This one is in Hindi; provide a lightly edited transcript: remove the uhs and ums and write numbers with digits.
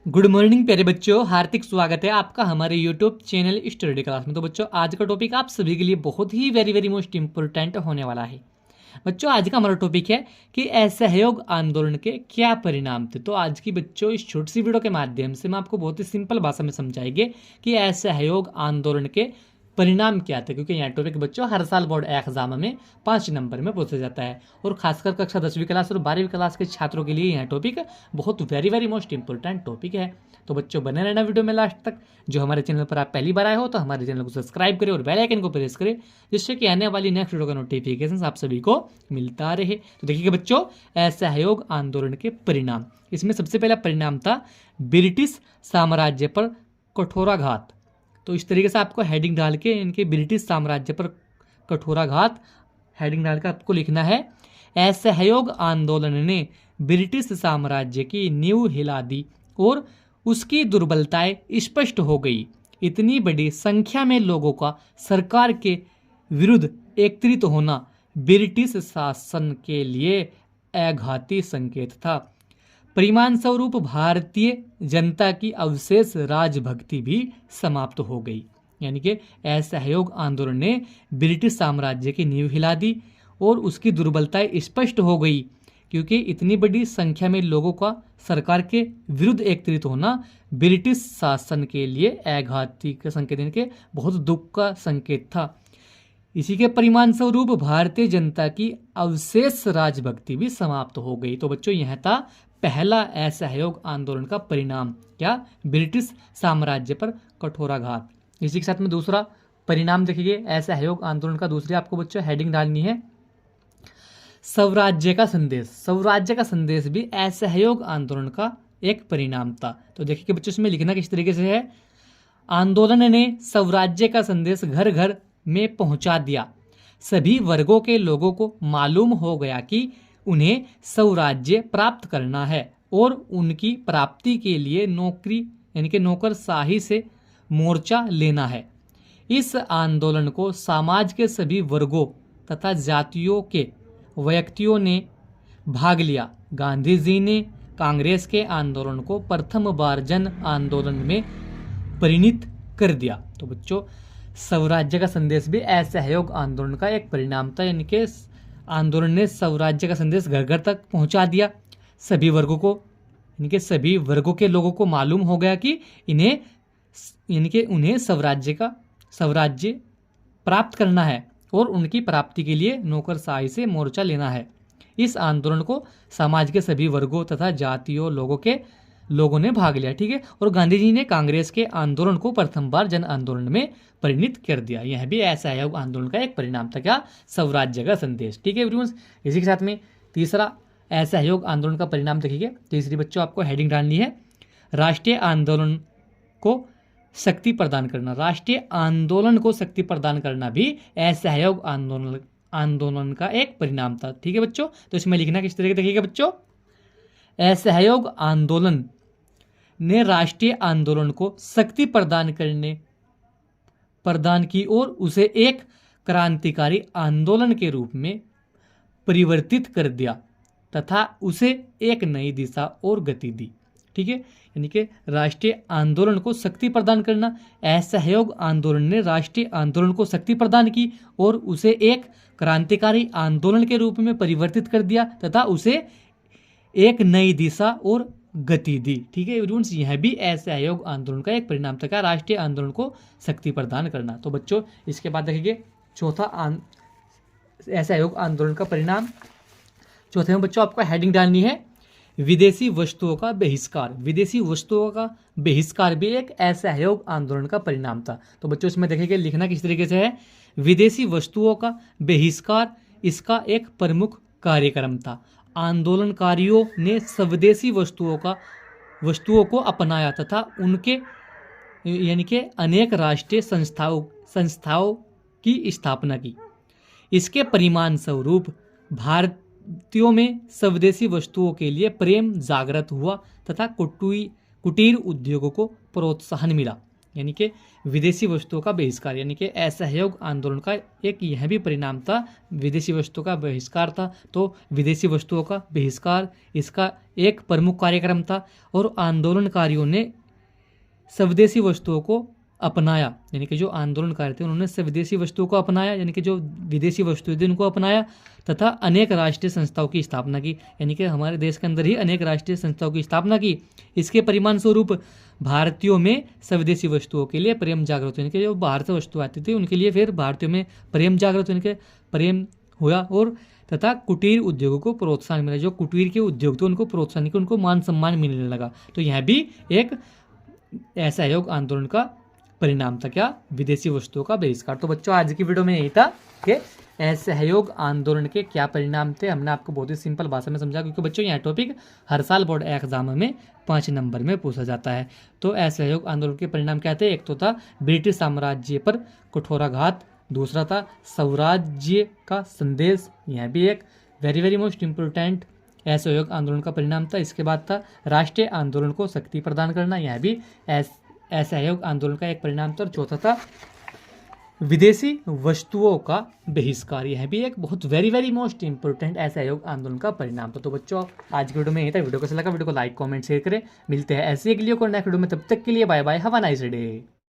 गुड मॉर्निंग प्यारे बच्चों, हार्दिक स्वागत है आपका हमारे यूट्यूब चैनल स्टडी क्लास में। तो बच्चों, आज का टॉपिक आप सभी के लिए बहुत ही वेरी मोस्ट इंपॉर्टेंट होने वाला है। बच्चों, आज का हमारा टॉपिक है कि असहयोग आंदोलन के क्या परिणाम थे। तो आज की बच्चों इस छोटी सी वीडियो के माध्यम से मैं आपको बहुत ही सिंपल भाषा में समझाएंगे कि असहयोग आंदोलन के परिणाम क्या थे, क्योंकि यह टॉपिक बच्चों हर साल बोर्ड एग्जाम में 5 नंबर में पूछा जाता है और खासकर कक्षा 10वीं क्लास और 12वीं क्लास के छात्रों के लिए यह टॉपिक बहुत वेरी मोस्ट इंपॉर्टेंट टॉपिक है। तो बच्चों, बने रहना वीडियो में लास्ट तक। जो हमारे चैनल पर आप पहली बार आए हो तो हमारे चैनल को सब्सक्राइब करें और बेल आइकन को प्रेस करें, जिससे कि आने वाली नेक्स्ट वीडियो का नोटिफिकेशन आप सभी को मिलता रहे। तो देखिए बच्चों, असहयोग आंदोलन के परिणाम, इसमें सबसे पहला परिणाम था ब्रिटिश साम्राज्य पर कठोराघात। तो इस तरीके से आपको हेडिंग डाल के इनके ब्रिटिश साम्राज्य पर कठोराघात हेडिंग डाल कर आपको लिखना है। असहयोग आंदोलन ने ब्रिटिश साम्राज्य की नींव हिला दी और उसकी दुर्बलताएं स्पष्ट हो गई। इतनी बड़ी संख्या में लोगों का सरकार के विरुद्ध एकत्रित होना ब्रिटिश शासन के लिए आघाती संकेत था। परिणाम स्वरूप भारतीय जनता की अवशेष राजभक्ति भी समाप्त हो गई। यानी कि असहयोग आंदोलन ने ब्रिटिश साम्राज्य की नींव हिला दी और उसकी दुर्बलताएं स्पष्ट हो गई, क्योंकि इतनी बड़ी संख्या में लोगों का सरकार के विरुद्ध एकत्रित होना ब्रिटिश शासन के लिए आघाती का संकेत, यानी कि बहुत दुख का संकेत था। इसी के परिणाम स्वरूप भारतीय जनता की अवशेष राजभक्ति भी समाप्त हो गई। तो बच्चों, यह था पहला असहयोग आंदोलन का परिणाम, क्या? ब्रिटिश साम्राज्य पर कठोराघात। इसी के साथ में दूसरा परिणाम देखिए असहयोग आंदोलन का, दूसरी आपको बच्चों हेडिंग डालनी है स्वराज्य का संदेश। स्वराज्य का संदेश भी असहयोग आंदोलन का एक परिणाम था। तो देखिए बच्चों, इसमें लिखना किस तरीके से है। आंदोलन ने स्वराज्य का संदेश घर घर में पहुंचा दिया। सभी वर्गों के लोगों को मालूम हो गया कि उन्हें स्वराज्य प्राप्त करना है और उनकी प्राप्ति के लिए नौकरी यानी कि नौकरशाही से मोर्चा लेना है। इस आंदोलन को समाज के सभी वर्गों तथा जातियों के व्यक्तियों ने भाग लिया। गांधी जी ने कांग्रेस के आंदोलन को प्रथम बार जन आंदोलन में परिणित कर दिया। तो बच्चों, स्वराज्य का संदेश भी असहयोग आंदोलन का एक परिणाम था, यानी कि आंदोलन ने स्वराज्य का संदेश घर घर तक पहुंचा दिया। सभी वर्गों को यानी कि सभी वर्गों के लोगों को मालूम हो गया कि इन्हें यानी कि उन्हें स्वराज्य प्राप्त करना है और उनकी प्राप्ति के लिए नौकरशाही से मोर्चा लेना है। इस आंदोलन को समाज के सभी वर्गों तथा जातियों लोगों ने भाग लिया, ठीक है। और गांधी जी ने कांग्रेस के आंदोलन को प्रथम बार जन आंदोलन में परिणित कर दिया। यह भी असहयोग आंदोलन का एक परिणाम था, क्या? स्वराज्य का संदेश, ठीक है एवरीवन। इसी के साथ में तीसरा असहयोग आंदोलन का परिणाम देखिए। तीसरी बच्चों आपको हेडिंग डालनी है राष्ट्रीय आंदोलन को शक्ति प्रदान करना। राष्ट्रीय आंदोलन को शक्ति प्रदान करना भी असहयोग आंदोलन का एक परिणाम था, ठीक है बच्चों। तो इसमें लिखना किस तरीके देखिएगा बच्चों। असहयोग आंदोलन ने राष्ट्रीय आंदोलन को शक्ति प्रदान की और उसे एक क्रांतिकारी आंदोलन के रूप में परिवर्तित कर दिया तथा उसे एक नई दिशा और गति दी, ठीक है। यानी कि राष्ट्रीय आंदोलन को शक्ति प्रदान करना, असहयोग आंदोलन ने राष्ट्रीय आंदोलन को शक्ति प्रदान की और उसे एक क्रांतिकारी आंदोलन के रूप में परिवर्तित कर दिया तथा उसे एक नई दिशा और गति दी, ठीक है एवरीवन। यह भी असहयोग आंदोलन का एक परिणाम था, राष्ट्रीय आंदोलन को शक्ति प्रदान करना। तो बच्चों, इसके बाद देखिए चौथा असहयोग आंदोलन का परिणाम। चौथे में बच्चों आपको हेडिंग डालनी है विदेशी वस्तुओं का बहिष्कार। विदेशी वस्तुओं का बहिष्कार भी एक असहयोग आंदोलन का परिणाम था। तो बच्चों, इसमें देखिए लिखना किस तरीके से है। विदेशी वस्तुओं का बहिष्कार इसका एक प्रमुख कार्यक्रम था। आंदोलनकारियों ने स्वदेशी वस्तुओं को अपनाया तथा उनके यानी कि अनेक राष्ट्रीय संस्थाओं की स्थापना की। इसके परिणाम स्वरूप भारतीयों में स्वदेशी वस्तुओं के लिए प्रेम जागृत हुआ तथा कुटीर उद्योगों को प्रोत्साहन मिला। यानी कि विदेशी वस्तुओं का बहिष्कार, यानी कि असहयोग आंदोलन का एक यह भी परिणाम था, विदेशी वस्तुओं का बहिष्कार था। तो विदेशी वस्तुओं का बहिष्कार इसका एक प्रमुख कार्यक्रम था और आंदोलनकारियों ने स्वदेशी वस्तुओं को अपनाया, यानी कि जो आंदोलनकारी थे उन्होंने स्वदेशी वस्तुओं को अपनाया, यानी कि जो विदेशी वस्तुएं थी उनको अपनाया, तथा अनेक राष्ट्रीय संस्थाओं की स्थापना की, यानी कि हमारे देश के अंदर ही अनेक राष्ट्रीय संस्थाओं की स्थापना की। इसके परिणाम स्वरूप भारतीयों में स्वदेशी वस्तुओं के लिए प्रेम जागृत, यानी कि जो बाहर से वस्तु आती थी उनके लिए फिर भारतीयों में प्रेम जागृत, यानी कि प्रेम हुआ, और तथा कुटीर उद्योगों को प्रोत्साहन मिला। जो कुटीर के उद्योग थे उनको प्रोत्साहन, उनको मान सम्मान मिलने लगा। तो यह भी एक असहयोग आंदोलन का परिणाम था, क्या, विदेशी वस्तुओं का बहिष्कार। तो बच्चों आज की वीडियो में यही था कि असहयोग आंदोलन के क्या परिणाम थे। हमने आपको बहुत ही सिंपल भाषा में समझा, क्योंकि बच्चों यह टॉपिक हर साल बोर्ड एग्जाम में 5 नंबर में पूछा जाता है। तो असहयोग आंदोलन के परिणाम क्या थे? एक तो था ब्रिटिश साम्राज्य पर कठोराघात, दूसरा था स्वराज्य का संदेश, यह भी एक वेरी मोस्ट इम्पोर्टेंट असहयोग आंदोलन का परिणाम था। इसके बाद था राष्ट्रीय आंदोलन को शक्ति प्रदान करना, यह भी असहयोग आंदोलन का एक परिणाम था। और चौथा था विदेशी वस्तुओं का बहिष्कार, यह भी एक बहुत वेरी मोस्ट इंपोर्टेंट असहयोग आंदोलन का परिणाम था। तो बच्चों आज की वीडियो में यही था। वीडियो कैसा लगा, वीडियो को लाइक कमेंट शेयर करें। मिलते हैं ऐसे एक वीडियो को नेक्स्ट वीडियो में, तब तक के लिए bye bye, have a nice day.